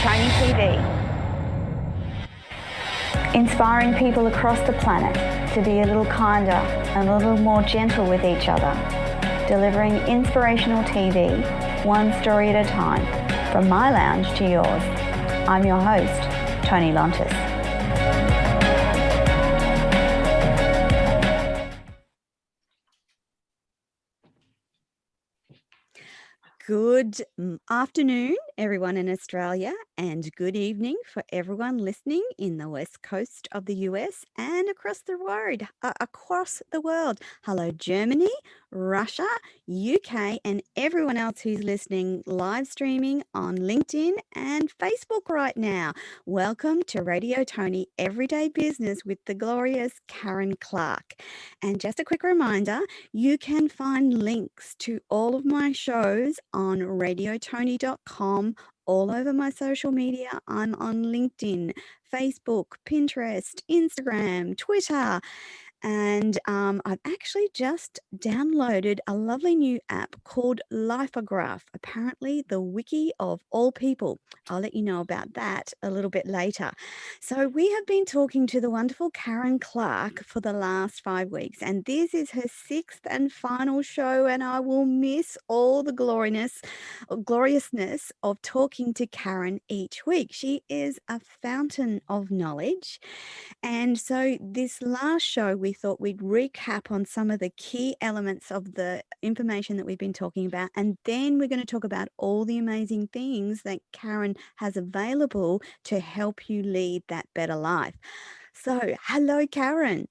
Toni TV. Inspiring people across the planet to be a little kinder and a little more gentle with each other. Delivering inspirational TV, one story at a time, from my lounge to yours. I'm your host, Toni Lontis. Good afternoon, everyone in Australia, and good evening for everyone listening in the west coast of the US and across the world. Hello, Germany, Russia, UK, and everyone else who's listening live streaming on LinkedIn and Facebook right now. Welcome to Radio Toni Every Day Business with the glorious Karen Clark. And just a quick reminder, you can find links to all of my shows on radiotoni.com, all over my social media. I'm on LinkedIn, Facebook, Pinterest, Instagram, Twitter. And I've actually just downloaded a lovely new app called Lifograph, apparently the wiki of all people. I'll let you know about that a little bit later. So we have been talking to the wonderful Karen Clark for the last 5 weeks, and this is her 6th and final show, and I will miss all the gloriousness of talking to Karen each week. She is a fountain of knowledge. And so this last show, we thought we'd recap on some of the key elements of the information that we've been talking about. And then we're going to talk about all the amazing things that Karen has available to help you lead that better life. So, hello, Karen.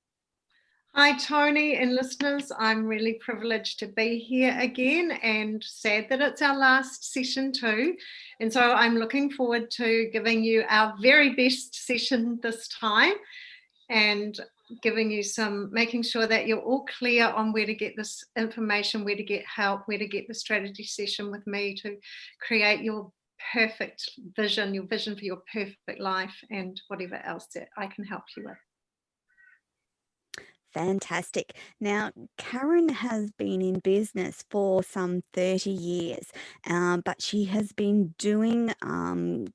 Hi, Toni and listeners. I'm really privileged to be here again and sad that it's our last session too. And so I'm looking forward to giving you our very best session this time and giving you making sure that you're all clear on where to get this information, where to get help, where to get the strategy session with me to create your perfect vision, your vision for your perfect life and whatever else that I can help you with. Fantastic. Now, Karen has been in business for some 30 years, but she has been doing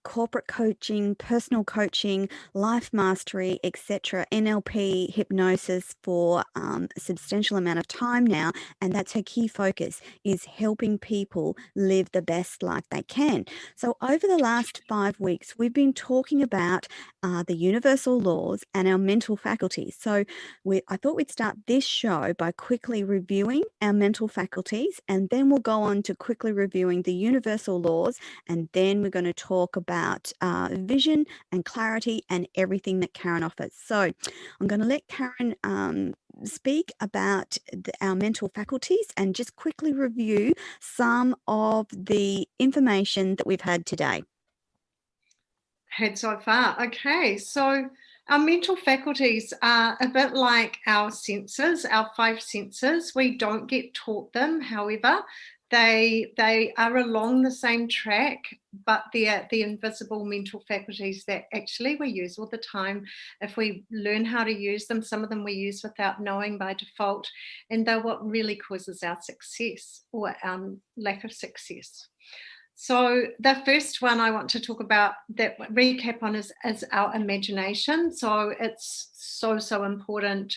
corporate coaching, personal coaching, life mastery, etc., NLP, hypnosis for a substantial amount of time now, and that's her key focus, is helping people live the best life they can. So over the last 5 weeks, we've been talking about the universal laws and our mental faculties. So I thought we'd start this show by quickly reviewing our mental faculties, and then we'll go on to quickly reviewing the universal laws, and then we're going to talk about vision and clarity and everything that Karen offers. So I'm going to let Karen speak about our mental faculties and just quickly review some of the information that we've had today. Had so far. Okay, so our mental faculties are a bit like our senses, our 5 senses. We don't get taught them, however, they are along the same track, but they're the invisible mental faculties that actually we use all the time. If we learn how to use them, some of them we use without knowing by default, and they're what really causes our success or our lack of success. So the first one I want to talk about, that recap on, is our imagination. So it's so important.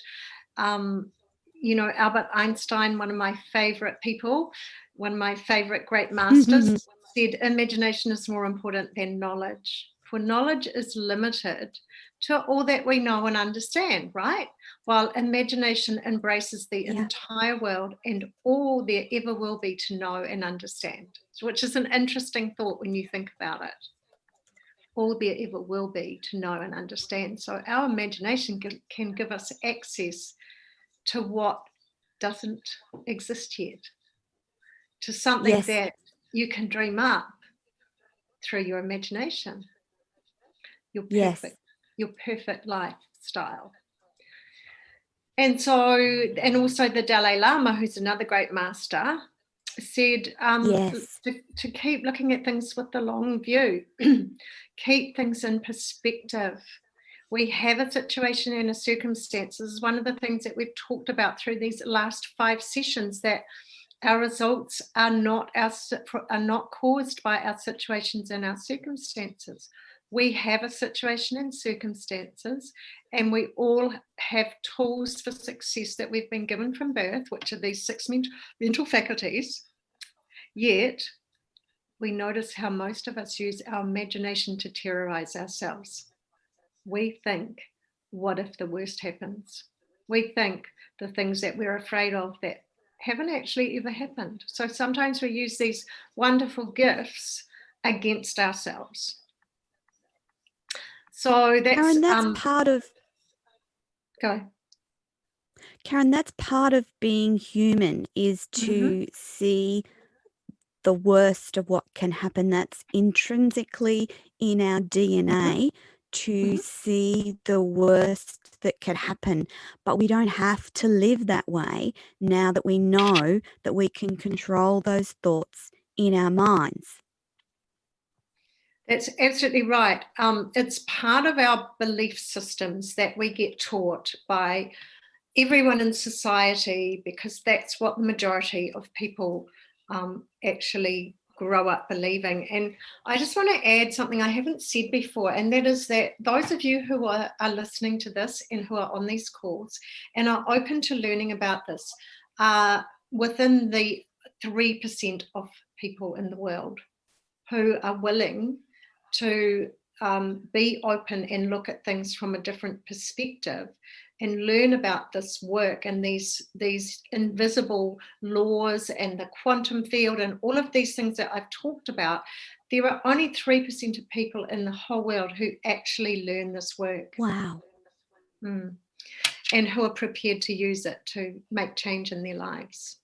Albert Einstein, one of my favorite people, one of my favorite great masters, said imagination is more important than knowledge. For knowledge is limited to all that we know and understand, right? While imagination embraces the entire world and all there ever will be to know and understand, which is an interesting thought when you think about it. All there ever will be to know and understand. So our imagination can give us access to what doesn't exist yet, to something that you can dream up through your imagination, your perfect lifestyle. And so, and also the Dalai Lama, who's another great master, said to keep looking at things with the long view, keep things in perspective. We have a situation and a circumstance. This is one of the things that we've talked about through these last 5 sessions, that our results are not caused by our situations and our circumstances. We have a situation and circumstances, and we all have tools for success that we've been given from birth, which are these 6 mental faculties. Yet, we notice how most of us use our imagination to terrorize ourselves. We think, what if the worst happens? We think the things that we're afraid of that haven't actually ever happened. So sometimes we use these wonderful gifts against ourselves. So that's, Karen, that's part of... Go. Karen, that's part of being human, is to see the worst of what can happen. That's intrinsically in our DNA to see the worst that could happen. But we don't have to live that way now that we know that we can control those thoughts in our minds. That's absolutely right. It's part of our belief systems that we get taught by everyone in society, because that's what the majority of people actually grow up believing. And I just want to add something I haven't said before, and that is that those of you who are listening to this and who are on these calls and are open to learning about this are within the 3% of people in the world who are willing to be open and look at things from a different perspective and learn about this work and these invisible laws and the quantum field and all of these things that I've talked about. There are only 3% of people in the whole world who actually learn this work. Wow. And who are prepared to use it to make change in their lives.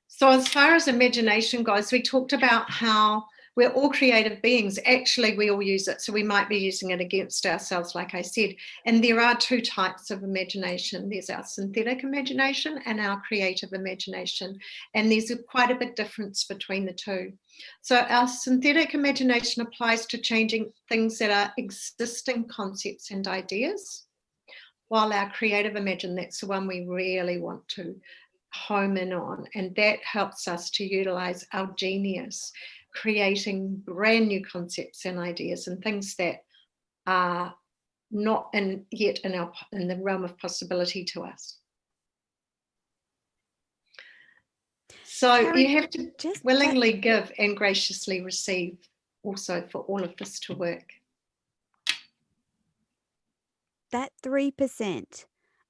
So as far as imagination goes, we talked about how we're all creative beings. Actually, we all use it. So we might be using it against ourselves, like I said. And there are 2 types of imagination. There's our synthetic imagination and our creative imagination. And there's quite a big difference between the 2. So our synthetic imagination applies to changing things that are existing concepts and ideas, while our creative imagination, that's the one we really want to home in on. And that helps us to utilize our genius, creating brand new concepts and ideas and things that are not yet in the realm of possibility to us. So Karen, you have to willingly give and graciously receive also for all of this to work. That 3%,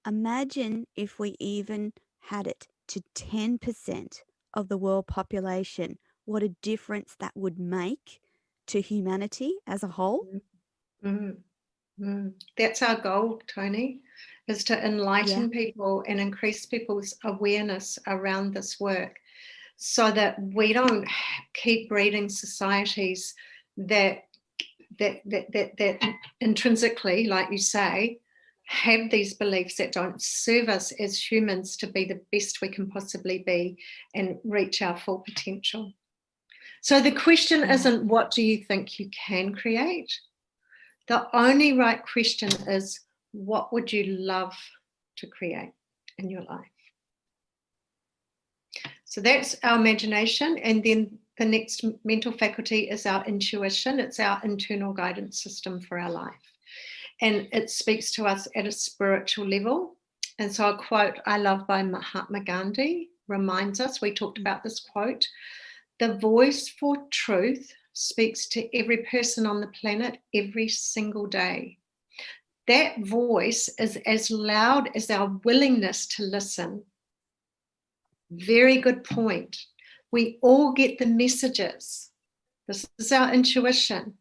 imagine if we even had it to 10% of the world population, what a difference that would make to humanity as a whole. That's our goal, Toni, is to enlighten people and increase people's awareness around this work so that we don't keep breeding societies that intrinsically, like you say, have these beliefs that don't serve us as humans to be the best we can possibly be and reach our full potential. So the question isn't, what do you think you can create? The only right question is, what would you love to create in your life? So that's our imagination. And then the next mental faculty is our intuition. It's our internal guidance system for our life. And it speaks to us at a spiritual level. And so a quote I love by Mahatma Gandhi reminds us, we talked about this quote, "The voice for truth speaks to every person on the planet every single day. That voice is as loud as our willingness to listen." Very good point. We all get the messages. This is our intuition.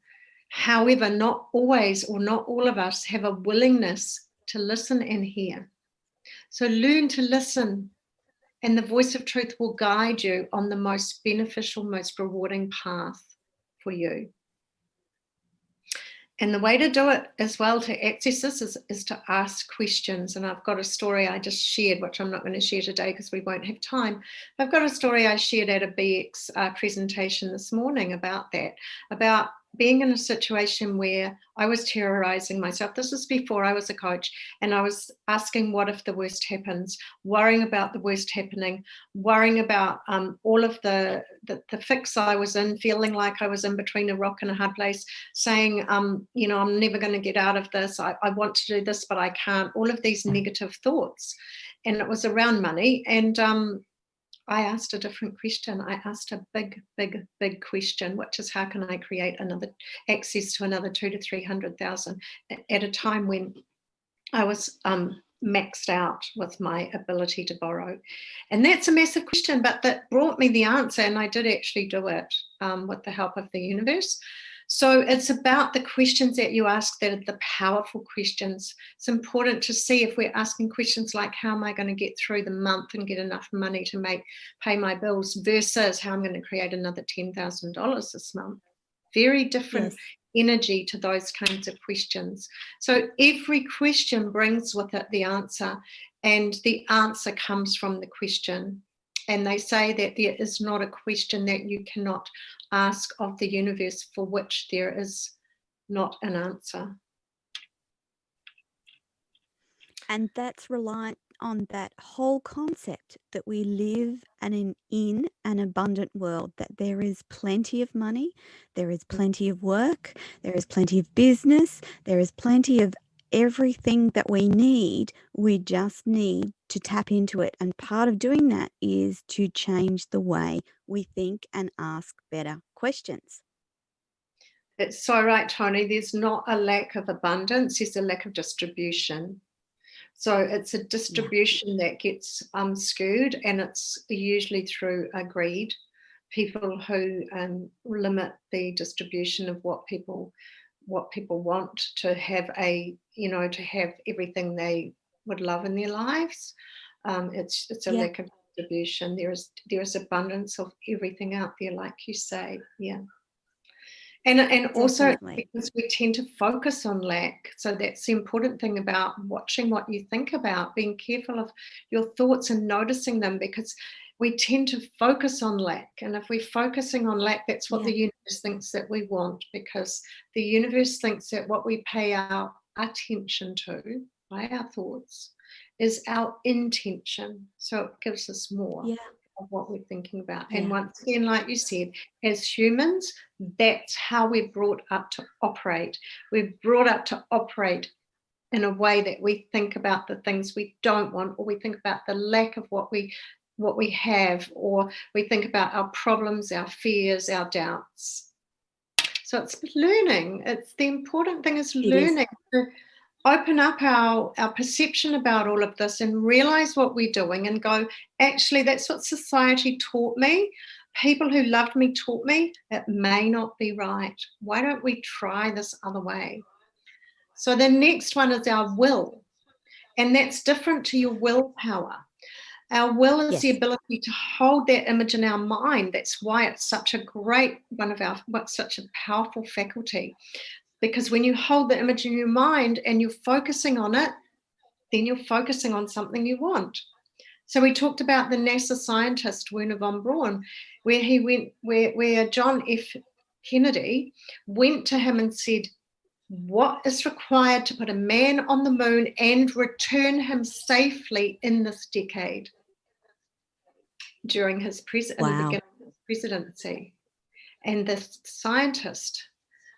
However, not always or not all of us have a willingness to listen and hear. So learn to listen, and the voice of truth will guide you on the most beneficial, most rewarding path for you. And the way to do it as well, to access this, is to ask questions. And I've got a story I just shared, which I'm not going to share today because we won't have time. I've got a story I shared at a BX presentation this morning about that, about being in a situation where I was terrorizing myself. This was before I was a coach, and I was asking, what if the worst happens? Worrying about the worst happening, worrying about all of the fix I was in, feeling like I was in between a rock and a hard place, saying, I'm never going to get out of this. I want to do this, but I can't. All of these negative thoughts. And it was around money. And I asked a different question. I asked a big, big, big question, which is, how can I create another access to another 200,000 to 300,000 at a time when I was maxed out with my ability to borrow? And that's a massive question, but that brought me the answer, and I did actually do it with the help of the universe. So it's about the questions that you ask that are the powerful questions. It's important to see if we're asking questions like, how am I going to get through the month and get enough money to pay my bills, versus how I'm going to create another $10,000 this month. Very different energy to those kinds of questions. So every question brings with it the answer, and the answer comes from the question. And they say that there is not a question that you cannot ask of the universe for which there is not an answer. And that's reliant on that whole concept that we live in an abundant world, that there is plenty of money, there is plenty of work, there is plenty of business, there is plenty of everything that we need. We just need to tap into it. And part of doing that is to change the way we think and ask better questions. It's so right, Toni. There's not a lack of abundance, there's a lack of distribution. So it's a distribution that gets skewed, and it's usually through greed. People who limit the distribution of what people want to have to have everything they would love in their lives. It's a lack of distribution. There is abundance of everything out there, like you say. Yeah. And also, because we tend to focus on lack. So that's the important thing about watching what you think about, being careful of your thoughts and noticing them, because we tend to focus on lack. And if we're focusing on lack, that's what the universe thinks that we want, because the universe thinks that what we pay our attention to by our thoughts is our intention. So it gives us more of what we're thinking about. And once again, like you said, as humans, that's how we're brought up to operate. We're brought up to operate in a way that we think about the things we don't want, or we think about the lack of what we have, or we think about our problems, our fears, our doubts. So it's learning. It's the important thing is learning to open up our perception about all of this and realize what we're doing and go, actually, that's what society taught me. People who loved me taught me. It may not be right. Why don't we try this other way? So the next one is our will. And that's different to your willpower. Our will is the ability to hold that image in our mind. That's why it's such a great such a powerful faculty. Because when you hold the image in your mind and you're focusing on it, then you're focusing on something you want. So we talked about the NASA scientist, Wernher von Braun, where John F. Kennedy went to him and said, what is required to put a man on the moon and return him safely in this decade? During his the beginning of his presidency. And the scientist,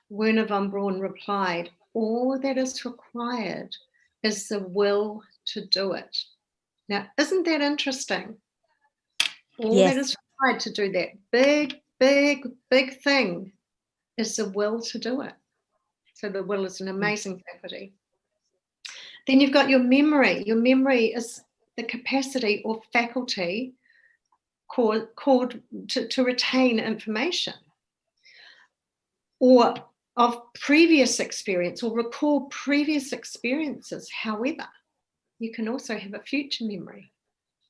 Wernher von Braun, replied, all that is required is the will to do it. Now, isn't that interesting? All that is required to do that big, big, big thing is the will to do it. So the will is an amazing faculty. Then you've got your memory. Your memory is the capacity or faculty called to retain information, or of previous experience, or recall previous experiences. However, you can also have a future memory,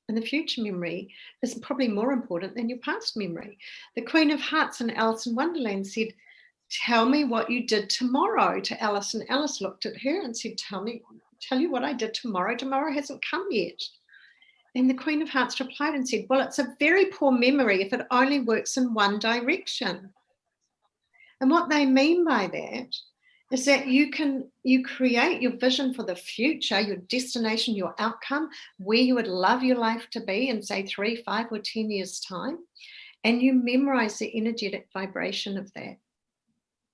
and the future memory is probably more important than your past memory. The Queen of Hearts in Alice in Wonderland said, tell me what you did tomorrow to Alice, and Alice looked at her and said, tell you what I did tomorrow. Tomorrow hasn't come yet. And the Queen of Hearts replied and said, well, it's a very poor memory if it only works in one direction. And what they mean by that is that you create your vision for the future, your destination, your outcome, where you would love your life to be in, say, 3, 5, or 10 years' time. And you memorize the energetic vibration of that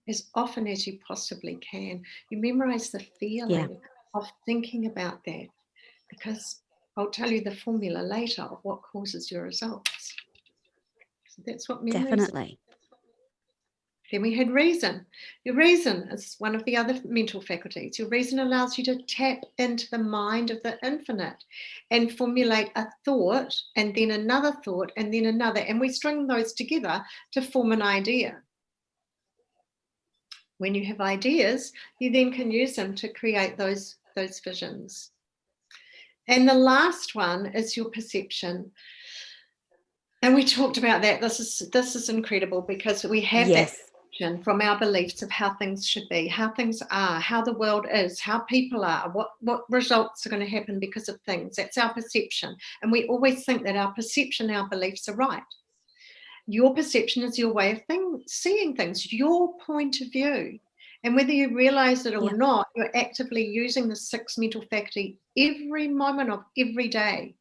as often as you possibly can. You memorize the feeling of thinking about that, because I'll tell you the formula later of what causes your results. So that's what memory is. Definitely. Then we had reason. Your reason is one of the other mental faculties. Your reason allows you to tap into the mind of the infinite and formulate a thought, and then another thought, and then another. And we string those together to form an idea. When you have ideas, you then can use them to create those visions. And the last one is your perception. And we talked about that. This is incredible, because we have that perception from our beliefs of how things should be, how things are, how the world is, how people are, what results are going to happen because of things. That's our perception. And we always think that our perception, our beliefs are right. Your perception is your way of seeing things, your point of view. And whether you realize it or not, you're actively using the 6 mental faculty every moment of every day.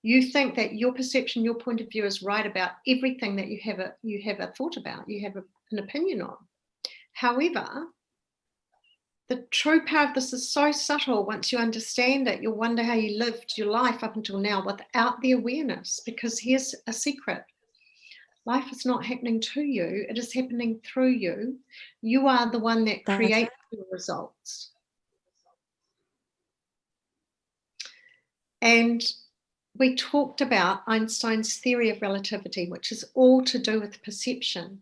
You think that your perception, your point of view is right about everything that you have a thought about, you have an opinion on. However, the true power of this is so subtle. Once you understand it, you'll wonder how you lived your life up until now without the awareness, because here's a secret. Life is not happening to you, it is happening through you. You are the one that creates your results. And we talked about Einstein's theory of relativity, which is all to do with perception.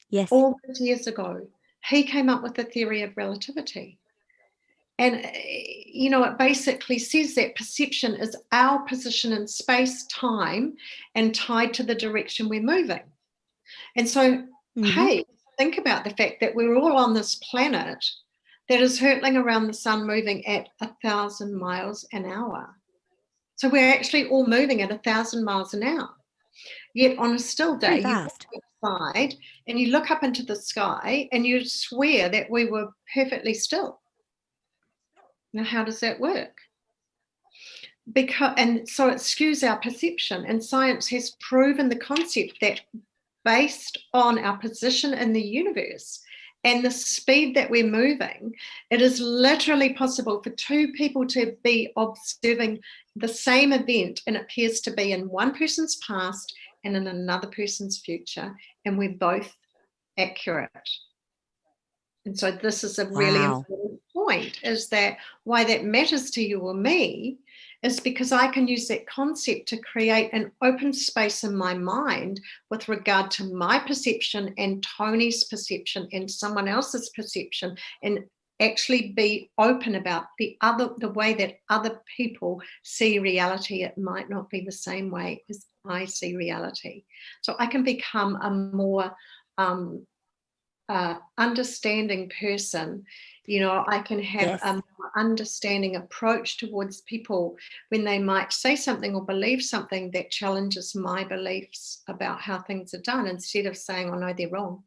Yes. All those years ago, he came up with the theory of relativity. And, it basically says that perception is our position in space, time, and tied to the direction we're moving. And so, hey, think about the fact that we're all on this planet that is hurtling around the sun, moving at 1,000 miles an hour. So we're actually all moving at 1,000 miles an hour. Yet on a still day, you walk outside and you look up into the sky and you swear that we were perfectly still. Now, how does that work? And so it skews our perception, and science has proven the concept that based on our position in the universe and the speed that we're moving, it is literally possible for 2 people to be observing the same event, and it appears to be in one person's past and in another person's future, and we're both accurate. And so this is a really important point, is that why that matters to you or me is because I can use that concept to create an open space in my mind with regard to my perception and Toni's perception and someone else's perception, and actually be open about the way that other people see reality. It might not be the same way as I see reality. So I can become a more understanding person. I can have a more understanding approach towards people when they might say something or believe something that challenges my beliefs about how things are done, instead of saying, oh no, they're wrong.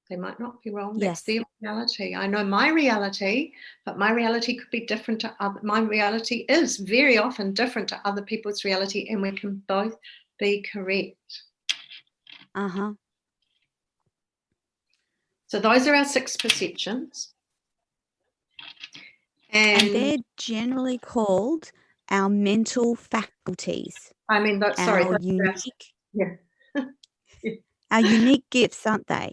They might not be wrong. That's their reality. I know my reality, but my reality could be different to other. My reality is very often different to other people's reality, and we can both be correct. So those are our 6 perceptions. And they're generally called our mental faculties. I mean, our unique gifts, aren't they?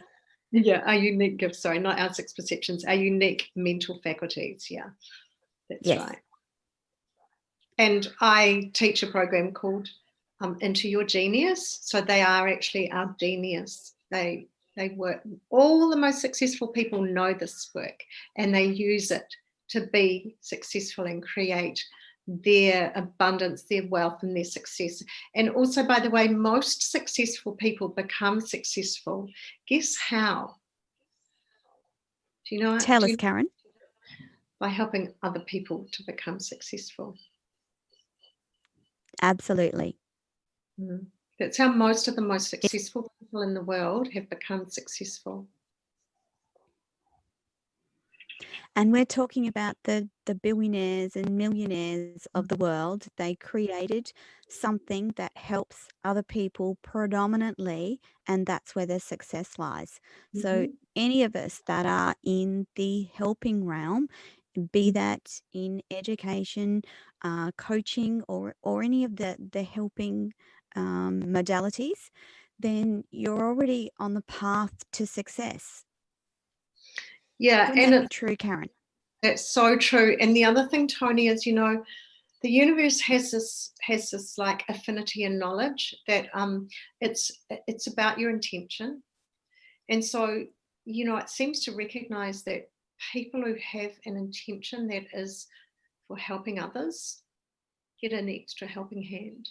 Yeah, our unique gifts. Sorry, not our 6 perceptions, our unique mental faculties. Yeah, that's right. And I teach a program called Into Your Genius. So they are actually our genius. They work. All the most successful people know this work, and they use it to be successful and create their abundance, their wealth, and their success. And also, by the way, most successful people become successful. Guess how? Do you know? Tell us, Karen. By helping other people to become successful. Absolutely. That's how most of the most successful people in the world have become successful. And we're talking about the billionaires and millionaires of the world. They created something that helps other people predominantly, and that's where their success lies. So any of us that are in the helping realm, be that in education, coaching, or any of the helping modalities, then you're already on the path to success. Yeah, Wouldn't that be true, Karen? That's so true. And the other thing, Toni, is, you know, the universe has this like affinity and knowledge that it's about your intention. And so, you know, it seems to recognize that people who have an intention that is for helping others get an extra helping hand.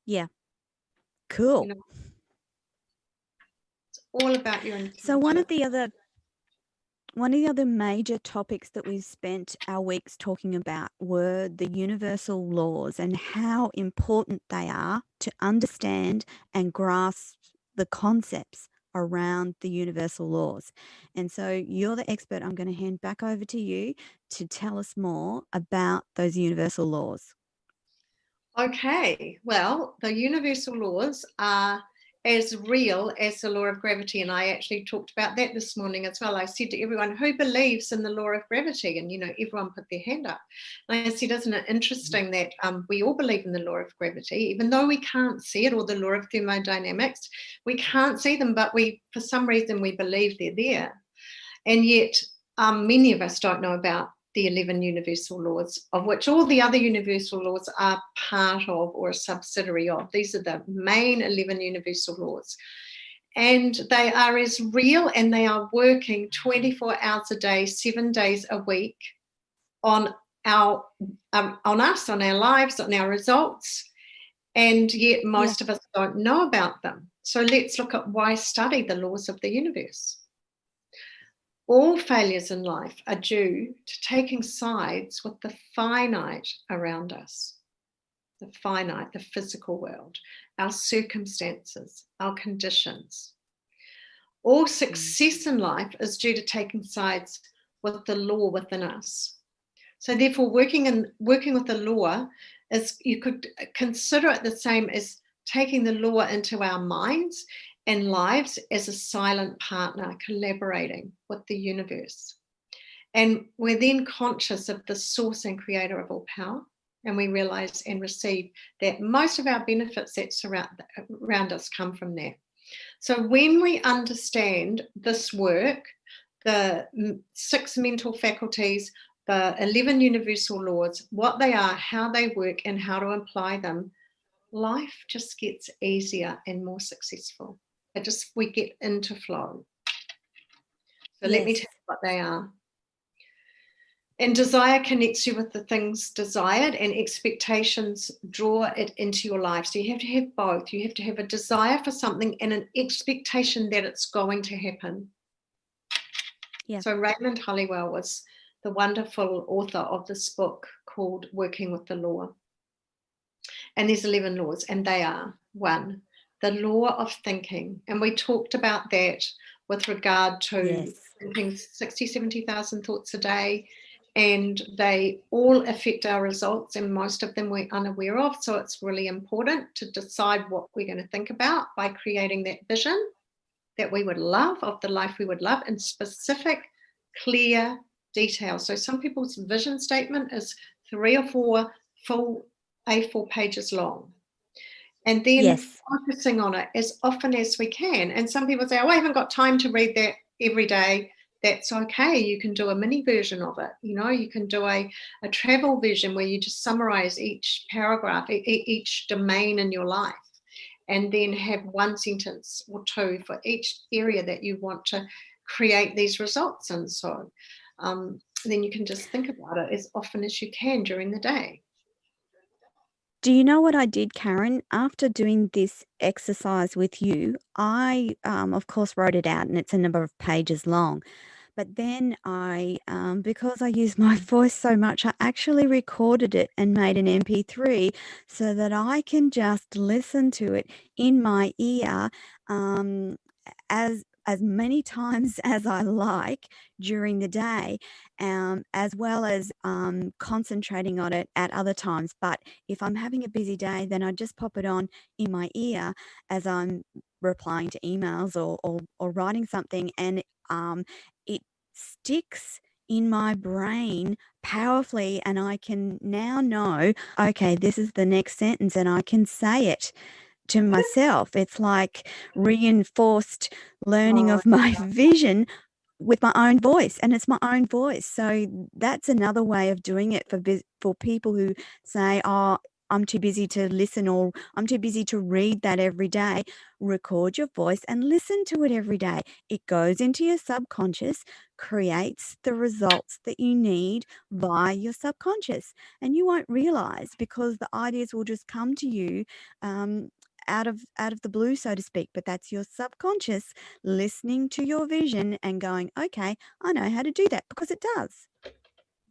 Yeah. Cool. You know, it's all about your intention. So one of the other major topics that we spent our weeks talking about were the universal laws and how important they are to understand and grasp the concepts around the universal laws. And so you're the expert. I'm going to hand back over to you to tell us more about those universal laws. Okay, well, the universal laws are as real as the law of gravity, and I actually talked about that this morning as well. I said to everyone, who believes in the law of gravity? And, you know, everyone put their hand up. And I said, isn't it interesting that we all believe in the law of gravity, even though we can't see it, or the law of thermodynamics, we can't see them, but for some reason we believe they're there. And yet many of us don't know about the 11 universal laws, of which all the other universal laws are part of or a subsidiary of. These are the main 11 universal laws. And they are as real, and they are working 24 hours a day, 7 days a week on us, on our lives, on our results. And yet most of us don't know about them. So let's look at why study the laws of the universe. All failures in life are due to taking sides with the finite around us, the finite, the physical world, our circumstances, our conditions. All success in life is due to taking sides with the law within us. So therefore, working with the law is, you could consider it the same as taking the law into our minds and lives as a silent partner collaborating with the universe. And we're then conscious of the source and creator of all power, and we realize and receive that most of our benefits that surround us come from that. So when we understand this work, the 6 mental faculties, the 11 universal laws, what they are, how they work, and how to apply them, life just gets easier and more successful. We get into flow. So let me tell you what they are. And desire connects you with the things desired, and expectations draw it into your life. So you have to have both. You have to have a desire for something and an expectation that it's going to happen. Yeah. So Raymond Hollywell was the wonderful author of this book called Working with the Law. And there's 11 laws, and they are: 1, the law of thinking. And we talked about that with regard to thinking 60, 70,000 thoughts a day, and they all affect our results, and most of them we're unaware of. So it's really important to decide what we're going to think about by creating that vision that we would love, of the life we would love, in specific, clear detail. So some people's vision statement is 3 or 4 full A4 pages long. And then focusing on it as often as we can. And some people say, oh, I haven't got time to read that every day. That's okay. You can do a mini version of it. You know, you can do a travel version where you just summarize each paragraph, each domain in your life, and then have 1 sentence or 2 for each area that you want to create these results in. So then you can just think about it as often as you can during the day. Do you know what I did, Karen? After doing this exercise with you, I, of course, wrote it out, and it's a number of pages long. But then because I use my voice so much, I actually recorded it and made an MP3 so that I can just listen to it in my ear as many times as I like during the day, as well as concentrating on it at other times. But if I'm having a busy day, then I just pop it on in my ear as I'm replying to emails or writing something, and it sticks in my brain powerfully, and I can now know, okay, this is the next sentence, and I can say it to myself. It's like reinforced learning Oh, of my vision with my own voice, and it's my own voice. So that's another way of doing it for people who say, oh, I'm too busy to listen, or I'm too busy to read that every day. Record your voice and listen to it every day. It goes into your subconscious, creates the results that you need via your subconscious, and you won't realize, because the ideas will just come to you out of the blue, so to speak. But that's your subconscious listening to your vision and going, okay, I know how to do that, because it does.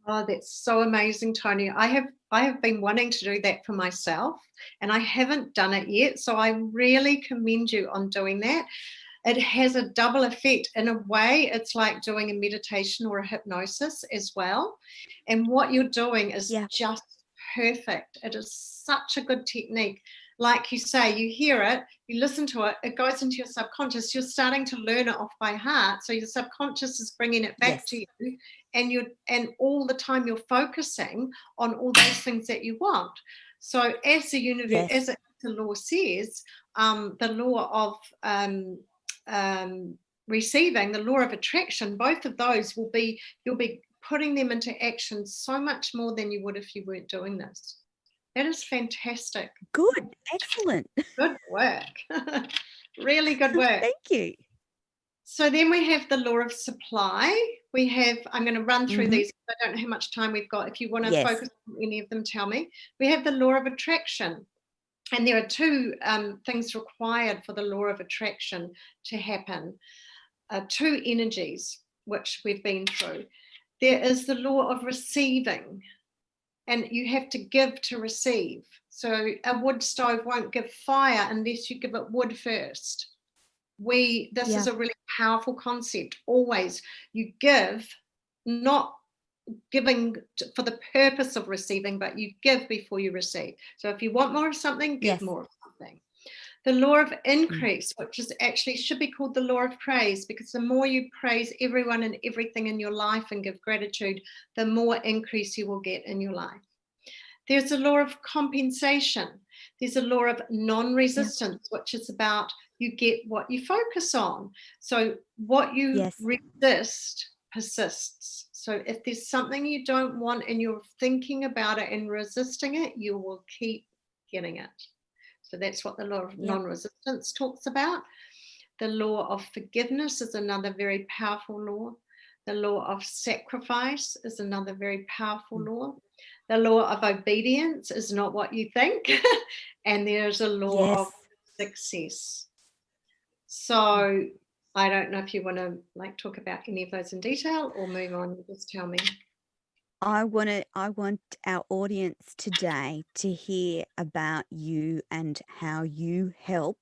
oh, that's so amazing, Toni. I have been wanting to do that for myself, and I haven't done it yet. So I really commend you on doing that. It has a double effect. In a way, it's like doing a meditation or a hypnosis as well. And what you're doing is Yeah. just perfect. It is such a good technique. Like you say, you hear it, you listen to it, it goes into your subconscious. You're starting to learn it off by heart. So your subconscious is bringing it back Yes. to you, and all the time you're focusing on all those things that you want. So as the universe, Yes. as the law says, the law of receiving, the law of attraction, both of those you'll be putting them into action so much more than you would if you weren't doing this. That is fantastic. Good. Excellent. Good work. Really good work. Thank you. So then we have the law of supply. I'm going to run through Mhm. these. I don't know how much time we've got. If you want to Yes. focus on any of them, tell me. We have the law of attraction. And there are two things required for the law of attraction to happen. Two energies, which we've been through. There is the law of receiving, and you have to give to receive. So a wood stove won't give fire unless you give it wood first. This is a really powerful concept. Always you give, not giving for the purpose of receiving, but you give before you receive. So if you want more of something, give more of something. The law of increase, which is actually should be called the law of praise, because the more you praise everyone and everything in your life and give gratitude, the more increase you will get in your life. There's a law of compensation. There's a law of non-resistance, which is about you get what you focus on. So what you resist persists. So if there's something you don't want and you're thinking about it and resisting it, you will keep getting it. So that's what the law of non-resistance talks about. The law of forgiveness is another very powerful law. The law of sacrifice is another very powerful law. The law of obedience is not what you think. And there's a law of success. So I don't know if you want to talk about any of those in detail or move on. Just tell me. I want our audience today to hear about you and how you help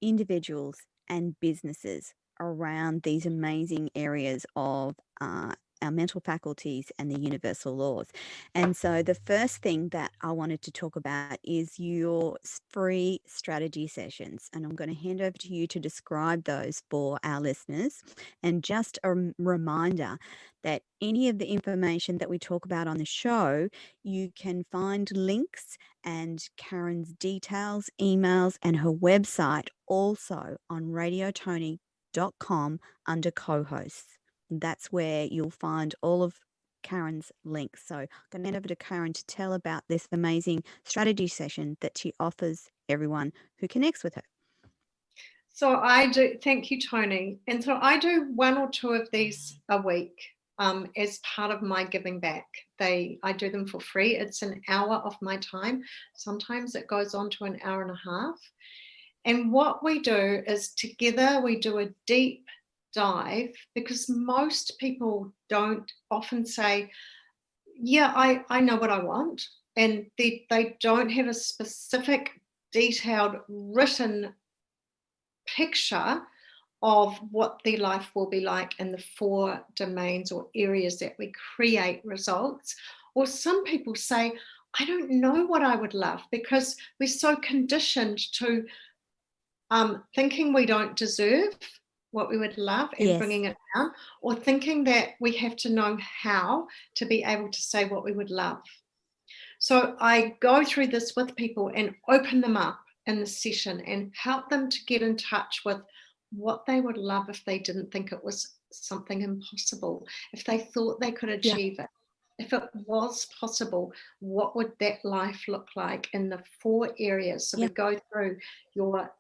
individuals and businesses around these amazing areas of our mental faculties and the universal laws. And so the first thing that I wanted to talk about is your free strategy sessions. And I'm going to hand over to you to describe those for our listeners. And just a reminder that any of the information that we talk about on the show, you can find links and Karen's details, emails, and her website also on radiotoni.com under co-hosts. That's where you'll find all of Karen's links. So I'm going to hand over to Karen to tell about this amazing strategy session that she offers everyone who connects with her. So I do, thank you, Toni. And so I do one or two of these a week as part of my giving back. I do them for free. It's an hour of my time. Sometimes it goes on to an hour and a half. And what we do is together we do a deep dive, because most people don't often say, yeah, I know what I want. And they don't have a specific, detailed, written picture of what their life will be like in the 4 domains or areas that we create results. Or some people say, I don't know what I would love, because we're so conditioned to thinking we don't deserve what we would love and Yes. bringing it down, or thinking that we have to know how to be able to say what we would love. So I go through this with people and open them up in the session and help them to get in touch with what they would love if they didn't think it was something impossible, if they thought they could achieve it. If it was possible, what would that life look like in the 4 areas? So we go through your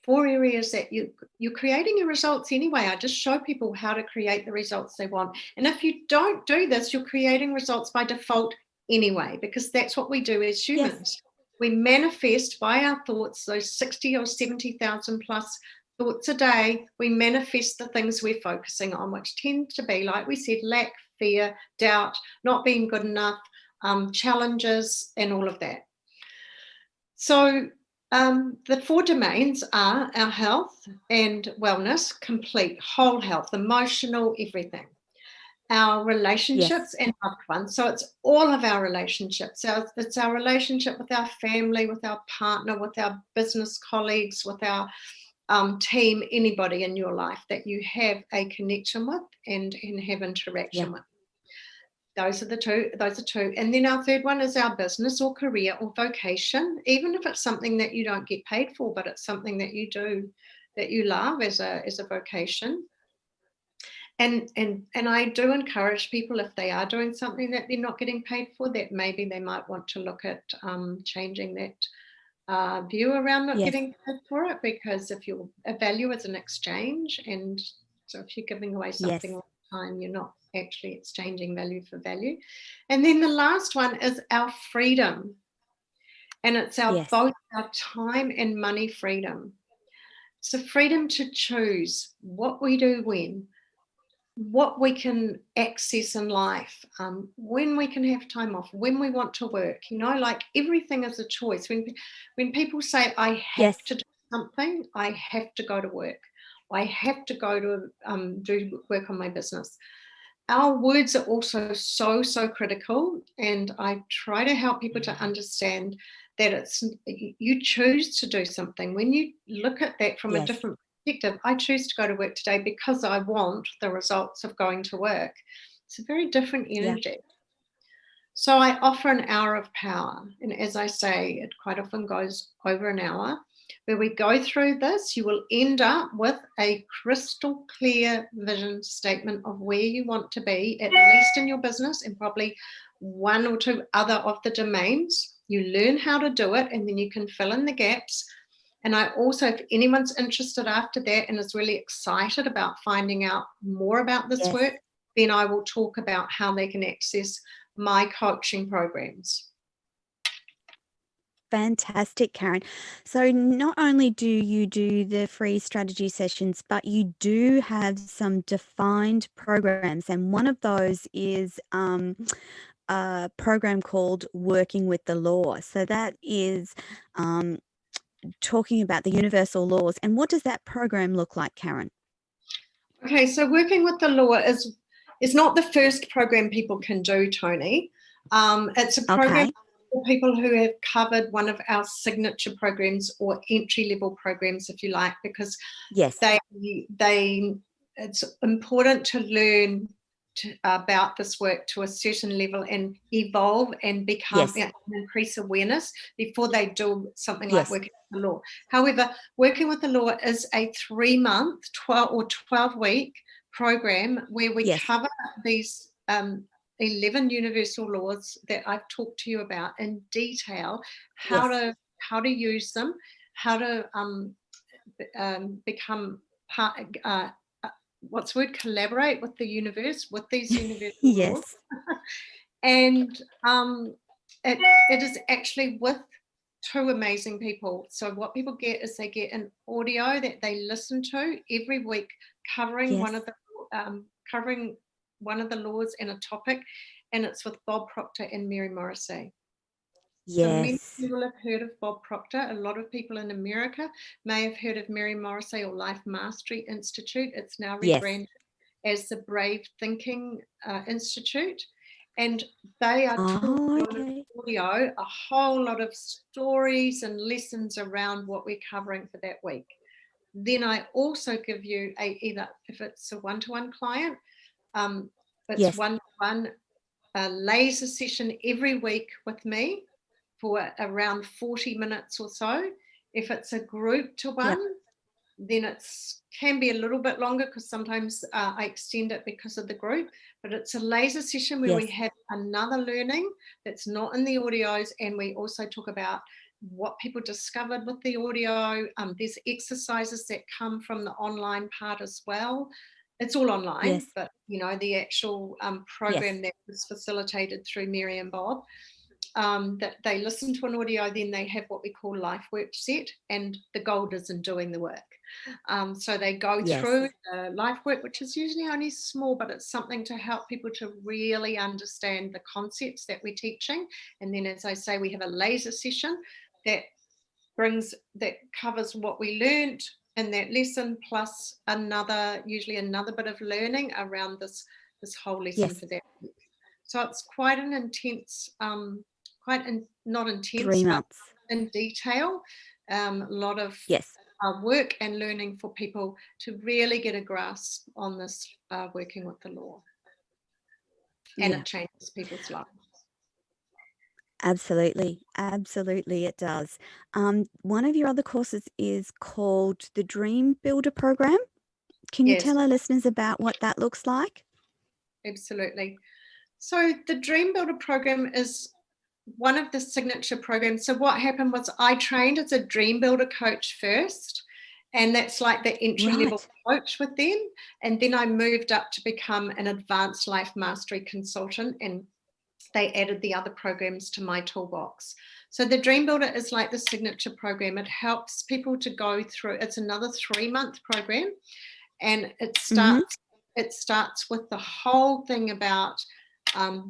4 areas that you're creating your results anyway. I just show people how to create the results they want. And if you don't do this, you're creating results by default anyway, because that's what we do as humans. Yes. We manifest by our thoughts, those 60 or 70,000 plus thoughts a day. We manifest the things we're focusing on, which tend to be, like we said, lack, fear, doubt, not being good enough, challenges, and all of that. So the 4 domains are our health and wellness, complete, whole health, emotional, everything. Our relationships and loved ones. So it's all of our relationships. It's our relationship with our family, with our partner, with our business colleagues, with our team, anybody in your life that you have a connection with and have interaction with. Those are 2. And then our 3rd one is our business or career or vocation, even if it's something that you don't get paid for, but it's something that you do, that you love as a vocation. And I do encourage people, if they are doing something that they're not getting paid for, that maybe they might want to look at changing that view around not getting paid for it, because if your value is an exchange, and so if you're giving away something all the time, you're not actually exchanging value for value. And then the last one is our freedom, and it's our both our time and money freedom. So freedom to choose what we do when, what we can access in life, when we can have time off, when we want to work, like everything is a choice. When people say, I have to do something, I have to go to work, I have to go to do work on my business. Our words are also so critical, and I try to help people to understand that it's you choose to do something. When you look at that from a different perspective, I choose to go to work today because I want the results of going to work. It's a very different energy. So I offer an hour of power, and as I say, it quite often goes over an hour, where we go through this. You will end up with a crystal clear vision statement of where you want to be, at least in your business, and probably 1 or 2 other of the domains. You learn how to do it, and then you can fill in the gaps. And I also, if anyone's interested after that and is really excited about finding out more about this work, then I will talk about how they can access my coaching programs. Fantastic, Karen. So not only do you do the free strategy sessions, but you do have some defined programs. And one of those is a program called Working with the Law. So that is talking about the universal laws. And what does that program look like, Karen? Okay, so Working with the Law is not the first program people can do, Toni. It's a program for people who have covered one of our signature programs or entry-level programs, if you like, because it's important to learn about this work to a certain level and evolve and become and increase awareness before they do something like Working with the Law. However, Working with the Law is a 3-month, 12 or 12-week program where we cover these 11 universal laws that I've talked to you about in detail, how to use them, how to become part, collaborate with the universe, with these universal laws. And it is actually with two amazing people. So what people get is they get an audio that they listen to every week, covering Yes. covering one of the laws and a topic, and it's with Bob Proctor and Mary Morrissey. So many Yes. people have heard of Bob Proctor. A lot of people in America may have heard of Mary Morrissey or Life Mastery Institute. It's now Yes. rebranded as the Brave Thinking Institute. And they are talking on audio a whole lot of stories and lessons around what we're covering for that week. Then I also give you either, if it's a one-to-one client, it's one-to-one, a laser session every week with me for around 40 minutes or so. If it's a group to one, then it can be a little bit longer because sometimes I extend it because of the group, but it's a laser session where we have another learning that's not in the audios, and we also talk about what people discovered with the audio. There's exercises that come from the online part as well. It's all online, but the actual program that was facilitated through Mary and Bob, that they listen to an audio, then they have what we call life work set, and the gold is in doing the work. So they go through life work, which is usually only small, but it's something to help people to really understand the concepts that we're teaching. And then, as I say, we have a laser session that covers what we learned in that lesson, plus usually another bit of learning around this whole lesson for that week. So it's quite an intense, not intense, 3 months. but in detail, a lot of work and learning for people to really get a grasp on this working with the law. And it changes people's lives. Absolutely. Absolutely, it does. One of your other courses is called the Dream Builder Program. Can you tell our listeners about what that looks like? Absolutely. So the Dream Builder Program is one of the signature programs. So what happened was I trained as a Dream Builder coach first, and that's like the entry level coach with them. And then I moved up to become an advanced life mastery consultant, and they added the other programs to my toolbox. So the Dream Builder is like the signature program. It helps people to go through, it's another 3-month program, and it starts with the whole thing about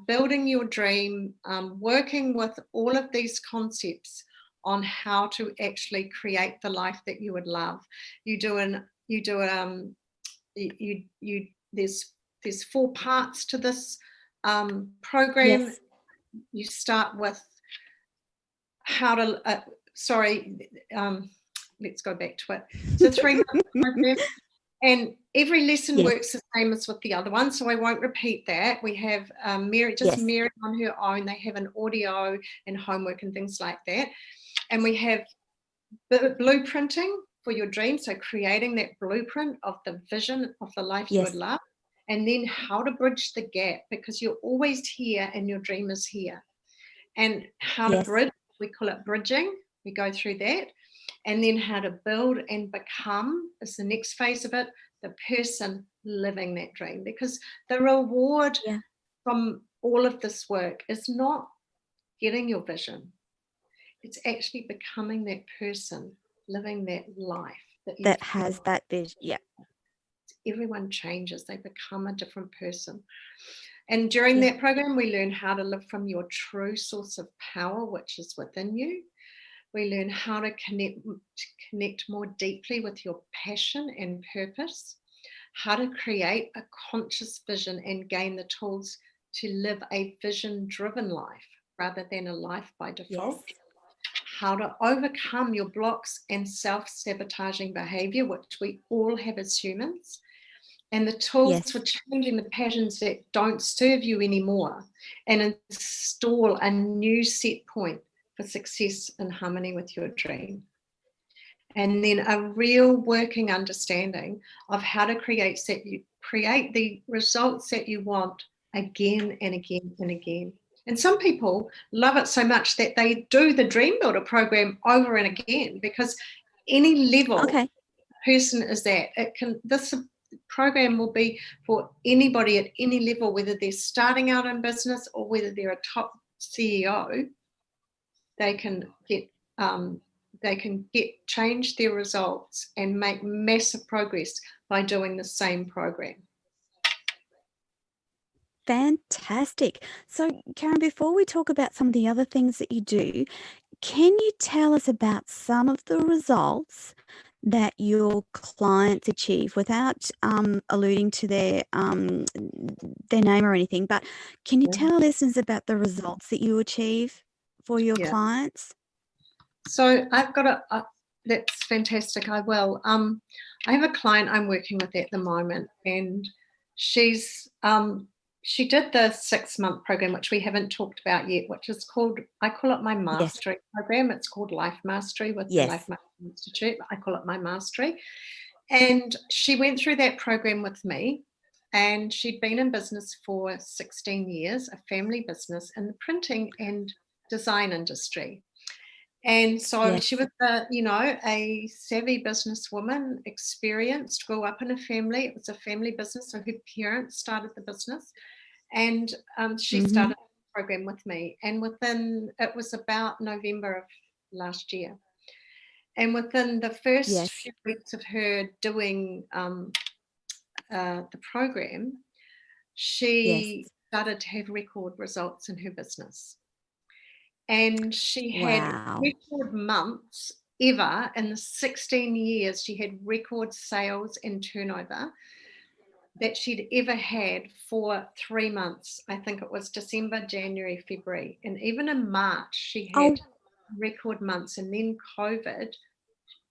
building your dream, working with all of these concepts on how to actually create the life that you would love. There's 4 parts to this program. You start with how to let's go back to it. So 3-month program, and every lesson works the same as with the other one, so I won't repeat that. We have Mary on her own. They have an audio and homework and things like that, and we have blueprinting for your dream, so creating that blueprint of the vision of the life you would love. And then how to bridge the gap, because you're always here and your dream is here. And how to bridge, we call it bridging. We go through that. And then how to build and become is the next phase of it, the person living that dream. Because the reward from all of this work is not getting your vision. It's actually becoming that person, living that life. That has that vision, Everyone changes. They become a different person. And during that program, we learn how to live from your true source of power, which is within you. We learn how to connect more deeply with your passion and purpose, how to create a conscious vision and gain the tools to live a vision-driven life rather than a life by default. How to overcome your blocks and self-sabotaging behavior, which we all have as humans, and the tools for changing the patterns that don't serve you anymore, and install a new set point for success and harmony with your dream. And then a real working understanding of how to create the results that you want again and again and again. And some people love it so much that they do the Dream Builder program over and again, because any level person is that. This program will be for anybody at any level, whether they're starting out in business or whether they're a top CEO. They can get they can change their results and make massive progress by doing the same program. Fantastic. So, Karen, before we talk about some of the other things that you do, can you tell us about some of the results that your clients achieve without alluding to their name or anything? But can you tell our listeners about the results that you achieve for your clients? So I've got that's fantastic. I will. I have a client I'm working with at the moment, and she's she did the 6-month program, which we haven't talked about yet, which is called, I call it my mastery program. It's called Life Mastery with the Life Mastery Institute. I call it my mastery. And she went through that program with me, and she'd been in business for 16 years, a family business in the printing and design industry. And so she was a savvy businesswoman, experienced, grew up in a family. It was a family business, so her parents started the business, and she started the program with me. And it was about November of last year. And within the first few weeks of her doing the program, she started to have record results in her business. And she had record months ever in the 16 years. She had record sales and turnover that she'd ever had for 3 months. I think it was December, January, February. And even in March, she had record months. And then COVID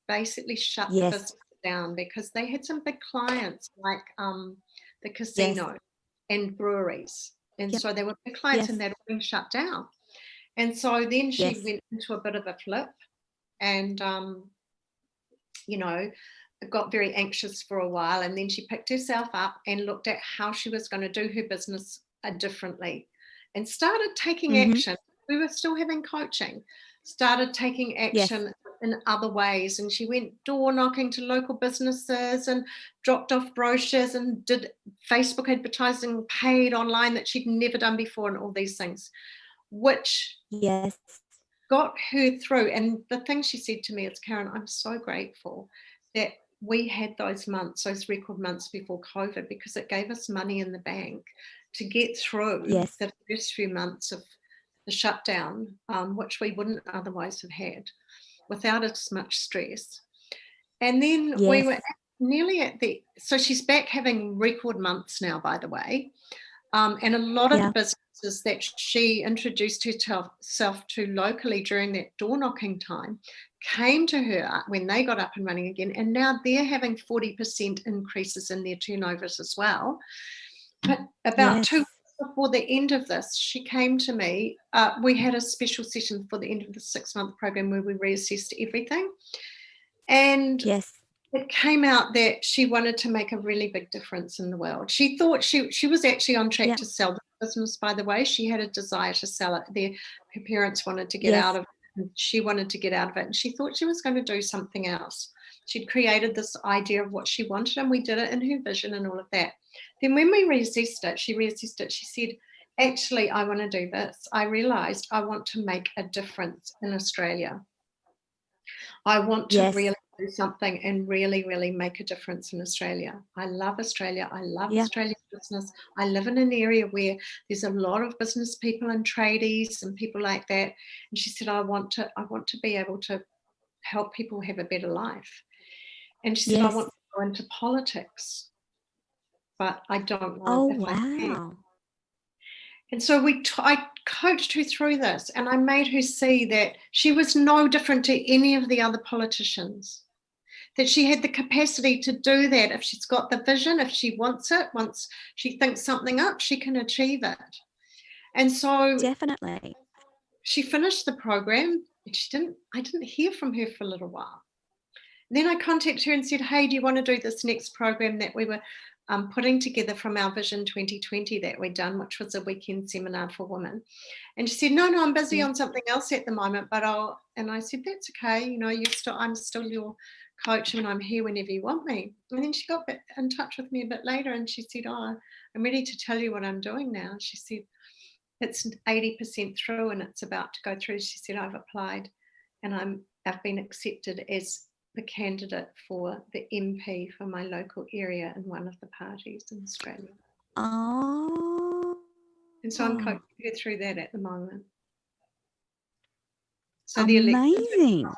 basically shut the business down because they had some big clients like the casino and breweries. And so they were big clients and they'd all been shut down. And so then she went into a bit of a flip and, got very anxious for a while. And then she picked herself up and looked at how she was going to do her business differently and started taking action. We were still having coaching, started taking action in other ways. And she went door knocking to local businesses and dropped off brochures and did Facebook advertising, paid online that she'd never done before, and all these things, which got her through. And the thing she said to me is, Karen, I'm so grateful that we had those months, those record months before COVID, because it gave us money in the bank to get through the first few months of the shutdown, which we wouldn't otherwise have had without as much stress. And then we were nearly so she's back having record months now, by the way. And a lot of the businesses that she introduced herself to locally during that door knocking time came to her when they got up and running again. And now they're having 40% increases in their turnovers as well. But about 2 weeks before the end of this, she came to me. We had a special session for the end of the 6-month program where we reassessed everything. And it came out that she wanted to make a really big difference in the world. She thought she was actually on track to sell the business, by the way. She had a desire to sell it. Her parents wanted to get out of it, and she wanted to get out of it. And she thought she was going to do something else. She'd created this idea of what she wanted, and we did it in her vision and all of that. Then when we reassessed it, she said, actually, I want to do this. I realized I want to make a difference in Australia. I want to really do something and really, really make a difference in Australia. I love Australia. I love Australian business. I live in an area where there's a lot of business people and tradies and people like that. And she said, I want to be able to help people have a better life. And she said, I want to go into politics, but I don't know if I can. And so I coached her through this, and I made her see that she was no different to any of the other politicians, that she had the capacity to do that. If she's got the vision, if she wants it, once she thinks something up, she can achieve it. And so definitely she finished the program, and I didn't hear from her for a little while. Then I contacted her and said, hey, do you want to do this next program that we were putting together from our Vision 2020 that we'd done, which was a weekend seminar for women? And she said, no, I'm busy on something else at the moment, but and I said, that's okay. I'm still your coach and I'm here whenever you want me. And then she got in touch with me a bit later and she said, I'm ready to tell you what I'm doing now. She said, it's 80% through and it's about to go through. She said, I've applied and I've been accepted as the candidate for the MP for my local area in one of the parties in Australia. Oh. And so I'm coaching her through that at the moment. So amazing.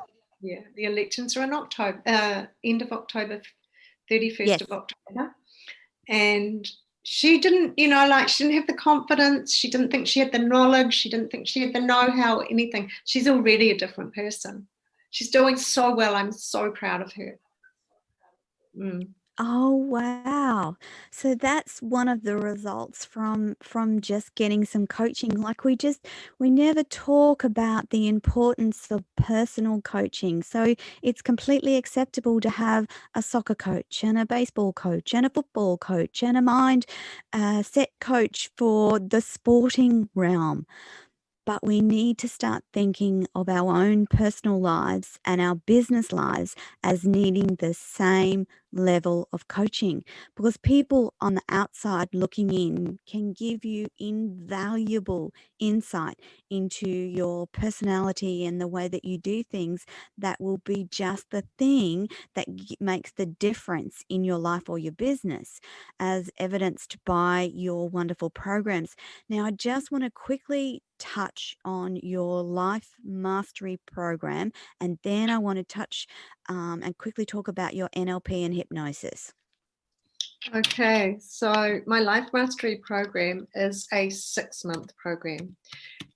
the elections are in October, end of October, 31st of October. And she didn't, she didn't have the confidence. She didn't think she had the knowledge. She didn't think she had the know-how or anything. She's already a different person. She's doing so well. I'm so proud of her. Oh, wow. So that's one of the results from just getting some coaching. Like we never talk about the importance of personal coaching. So it's completely acceptable to have a soccer coach and a baseball coach and a football coach and a mind set coach for the sporting realm. But we need to start thinking of our own personal lives and our business lives as needing the same level of coaching, because people on the outside looking in can give you invaluable insight into your personality and the way that you do things that will be just the thing that makes the difference in your life or your business, as evidenced by your wonderful programs. Now, I just want to quickly touch on your life mastery program, and then I want to touch and quickly talk about your NLP and hypnosis. Okay, so my life mastery program is a 6-month program,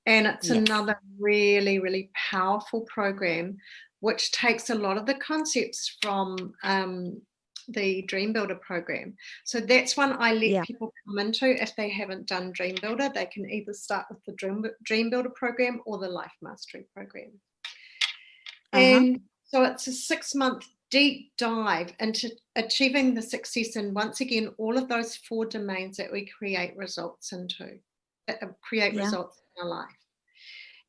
and it's another really, really powerful program which takes a lot of the concepts from the Dream Builder program. So that's one I let people come into. If they haven't done Dream Builder, they can either start with the Dream Builder program or the Life Mastery program. And so it's a 6-month deep dive into achieving the success in, once again, all of those 4 domains that we create results into, results in our life.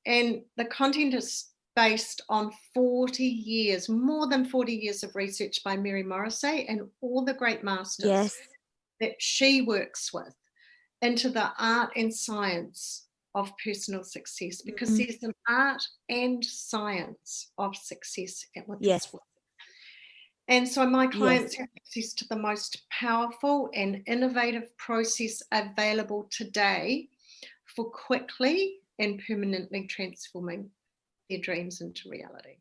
And the content is based on 40 years, more than 40 years of research by Mary Morrissey and all the great masters that she works with into the art and science of personal success, because there's an art and science of success with this work. And so my clients have access to the most powerful and innovative process available today for quickly and permanently transforming their dreams into reality.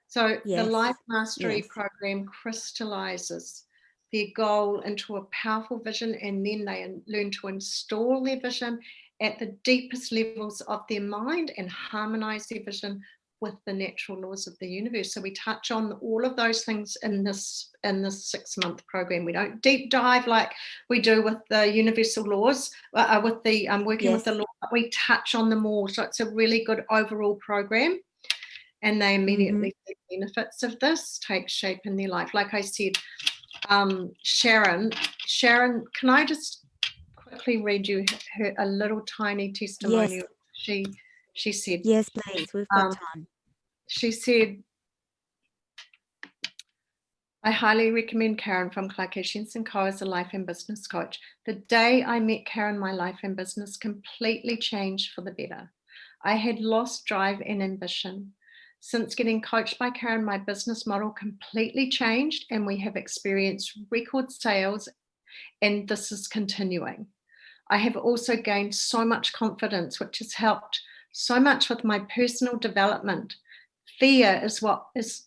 So the Life Mastery program crystallizes their goal into a powerful vision, and then they learn to install their vision at the deepest levels of their mind and harmonize their vision with the natural laws of the universe. So we touch on all of those things in this 6-month program. We don't deep dive like we do with the universal laws, with the working with the law. We touch on them all. So it's a really good overall program, and they immediately see the benefits of this take shape in their life. Like I said, Sharon, can I just quickly read you a little tiny testimonial? She said, yes, please, we've got time. She said, I highly recommend Karen from Clarkashians Co as a life and business coach. The day I met Karen, my life and business completely changed for the better. I had lost drive and ambition. Since getting coached by Karen, my business model completely changed, and we have experienced record sales, and this is continuing. I have also gained so much confidence, which has helped so much with my personal development. Fear is what is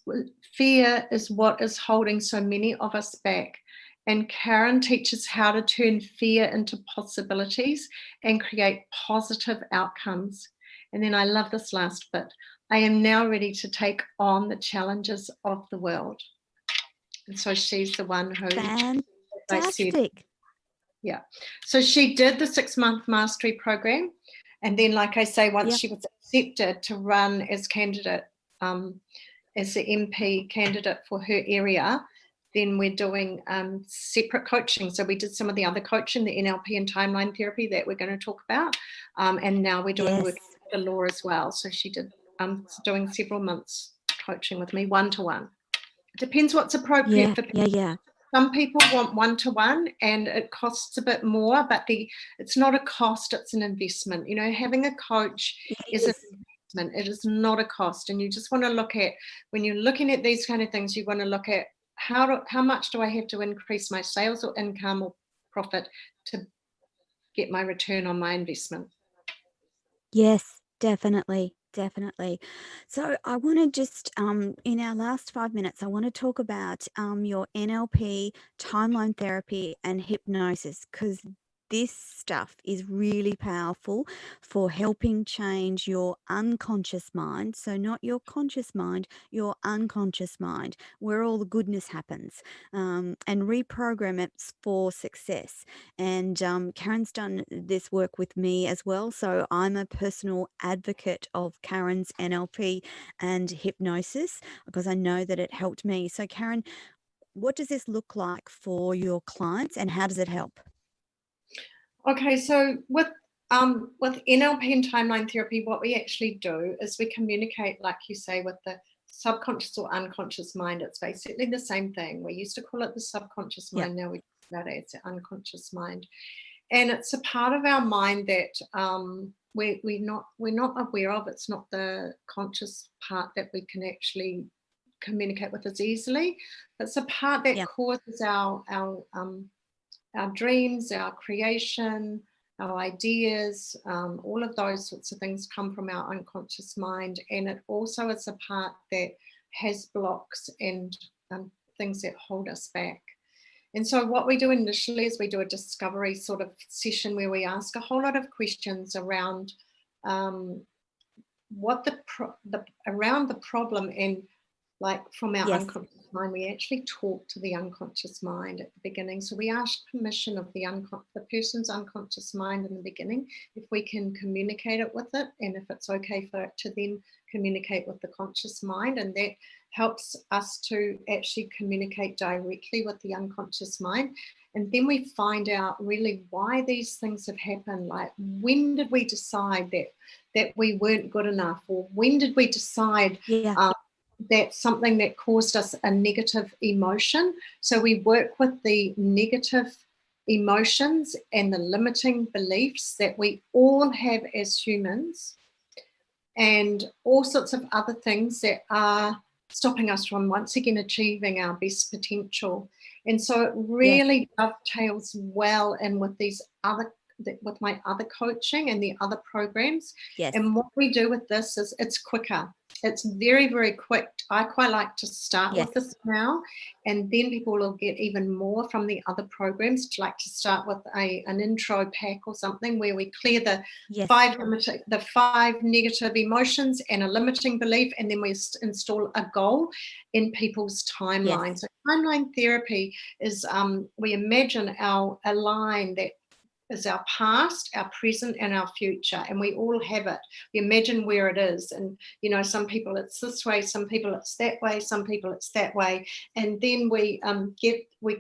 holding so many of us back. And Karen teaches how to turn fear into possibilities and create positive outcomes. And then I love this last bit. I am now ready to take on the challenges of the world. And so she's the one who, fantastic. Yeah. So she did the 6-month mastery program. And then, like I say, once she was accepted to run as candidate, as the MP candidate for her area, then we're doing separate coaching. So we did some of the other coaching, the NLP and timeline therapy that we're going to talk about. And now we're doing work with the law as well. So she did doing several months coaching with me, one-to-one. It depends what's appropriate for people. Some people want one-to-one, and it costs a bit more, but it's not a cost, it's an investment. You know, having a coach is an investment. It is not a cost. And you just want to look at, when you're looking at these kind of things, you want to look at how much do I have to increase my sales or income or profit to get my return on my investment. Yes, definitely. Definitely. So I want to just, in our last 5 minutes, I want to talk about your NLP, timeline therapy, and hypnosis, because this stuff is really powerful for helping change your unconscious mind. So not your conscious mind, your unconscious mind, where all the goodness happens, and reprogram it for success. And Karen's done this work with me as well. So I'm a personal advocate of Karen's NLP and hypnosis because I know that it helped me. So Karen, what does this look like for your clients and how does it help? Okay, so with NLP and timeline therapy, what we actually do is we communicate, like you say, with the subconscious or unconscious mind. It's basically the same thing. We used to call it the subconscious mind. Now we talk about it as the unconscious mind, and it's a part of our mind that we're not aware of. It's not the conscious part that we can actually communicate with as easily. It's a part that causes our dreams, our creation, our ideas, all of those sorts of things come from our unconscious mind. And it also is a part that has blocks and things that hold us back. And so what we do initially is we do a discovery sort of session where we ask a whole lot of questions around what around the problem, and like from our unconscious mind, we actually talk to the unconscious mind at the beginning. So we ask permission of the person's unconscious mind in the beginning, if we can communicate it with it, and if it's okay for it to then communicate with the conscious mind. And that helps us to actually communicate directly with the unconscious mind. And then we find out really why these things have happened. Like, when did we decide that we weren't good enough? Or when did we decide that's something that caused us a negative emotion? So we work with the negative emotions and the limiting beliefs that we all have as humans, and all sorts of other things that are stopping us from once again achieving our best potential. And so it really dovetails well in with with my other coaching and the other programs. And what we do with this is it's quicker. It's very, very quick. I quite like to start with this now, and then people will get even more from the other programs. To like to start with an intro pack or something where we clear the five negative emotions and a limiting belief, and then we install a goal in people's timeline. So timeline therapy is we imagine a line that is our past, our present, and our future, and we all have it. We imagine where it is, and some people it's this way, some people it's that way, some people it's that way, and then we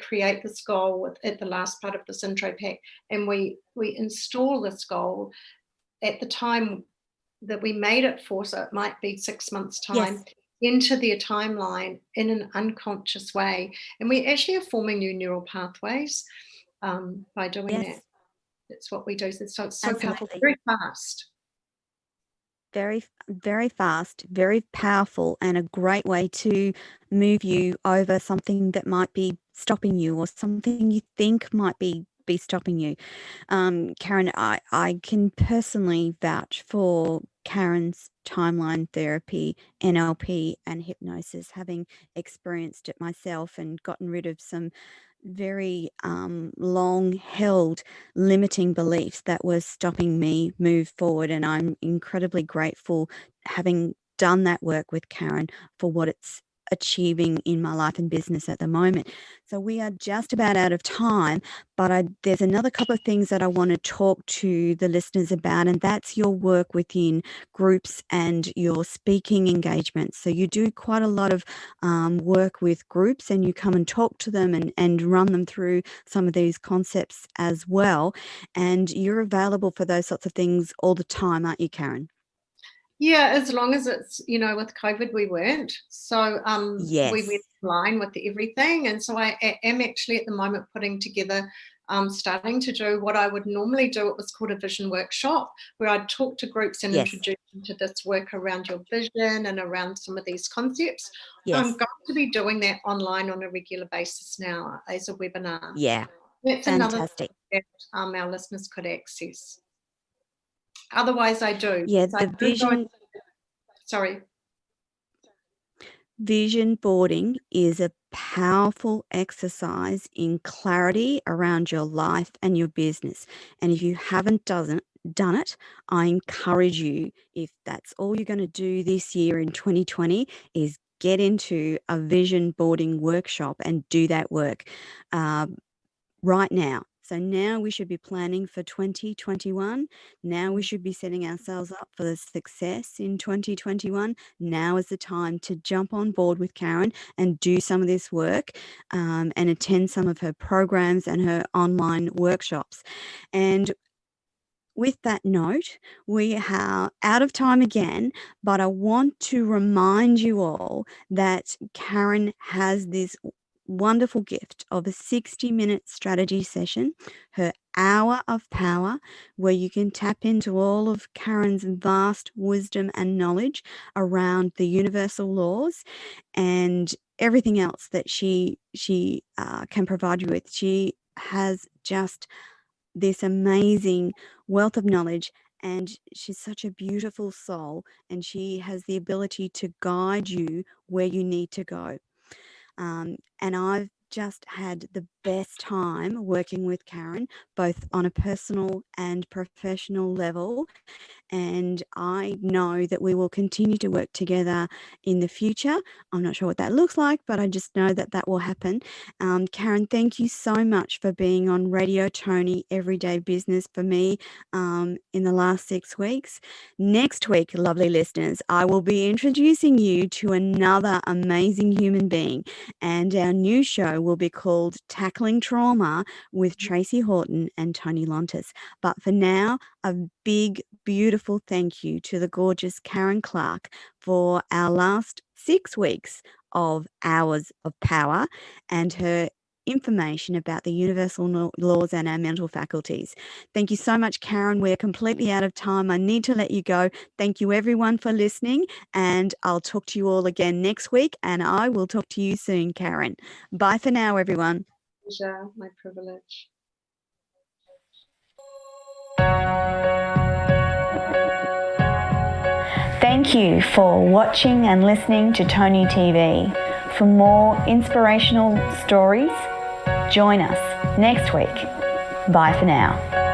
create this goal at the last part of this intro pack, and we install this goal at the time that we made it for. So it might be 6 months' time. Into their timeline in an unconscious way, and we actually are forming new neural pathways by doing that. That's what we do. So it's so powerful, very fast. Very, very fast, very powerful, and a great way to move you over something that might be stopping you, or something you think might be stopping you. Karen, I can personally vouch for Karen's timeline therapy, NLP, and hypnosis, having experienced it myself and gotten rid of some very long held limiting beliefs that were stopping me move forward. And I'm incredibly grateful, having done that work with Karen, for what it's achieving in my life and business at the moment. So we are just about out of time, but there's another couple of things that I want to talk to the listeners about, and that's your work within groups and your speaking engagements. So you do quite a lot of work with groups, and you come and talk to them and run them through some of these concepts as well. And you're available for those sorts of things all the time, aren't you, Karen? Yeah, as long as it's, with COVID, we weren't. So we went online with everything. And so I am actually at the moment putting together starting to do what I would normally do. It was called a vision workshop, where I'd talk to groups and Yes. introduce them to this work around your vision and around some of these concepts. Yes. I'm going to be doing that online on a regular basis now as a webinar. Yeah. That's Fantastic. another thing that our listeners could access. Otherwise, I do. Yeah, So I the do go vision boarding is a powerful exercise in clarity around your life and your business. And if you haven't done it, I encourage you, if that's all you're going to do this year in 2020, is get into a vision boarding workshop and do that work right now. So now we should be planning for 2021. Now we should be setting ourselves up for the success in 2021. Now is the time to jump on board with Karen and do some of this work and attend some of her programs and her online workshops. And with that note, we are out of time again, but I want to remind you all that Karen has this wonderful gift of a 60-minute strategy session, her hour of power, where you can tap into all of Karen's vast wisdom and knowledge around the universal laws and everything else that she can provide you with. She has just this amazing wealth of knowledge, and she's such a beautiful soul, and she has the ability to guide you where you need to go. And I've just had the best time working with Karen, both on a personal and professional level. And I know that we will continue to work together in the future. I'm not sure what that looks like, but I just know that that will happen. Karen, thank you so much for being on Radio Toni Everyday Business for me in the last 6 weeks. Next week, lovely listeners, I will be introducing you to another amazing human being, and our new show will be called Tackling Trauma with Tracy Horton and Toni Lontis. But for now, a big, beautiful thank you to the gorgeous Karen Clark for our last 6 weeks of Hours of Power and her information about the universal laws and our mental faculties. Thank you so much, Karen. We're completely out of time. I need to let you go. Thank you, everyone, for listening, and I'll talk to you all again next week, and I will talk to you soon, Karen. Bye for now, everyone. Pleasure, my privilege. Thank you for watching and listening to Toni TV. For more inspirational stories, join us next week. Bye for now.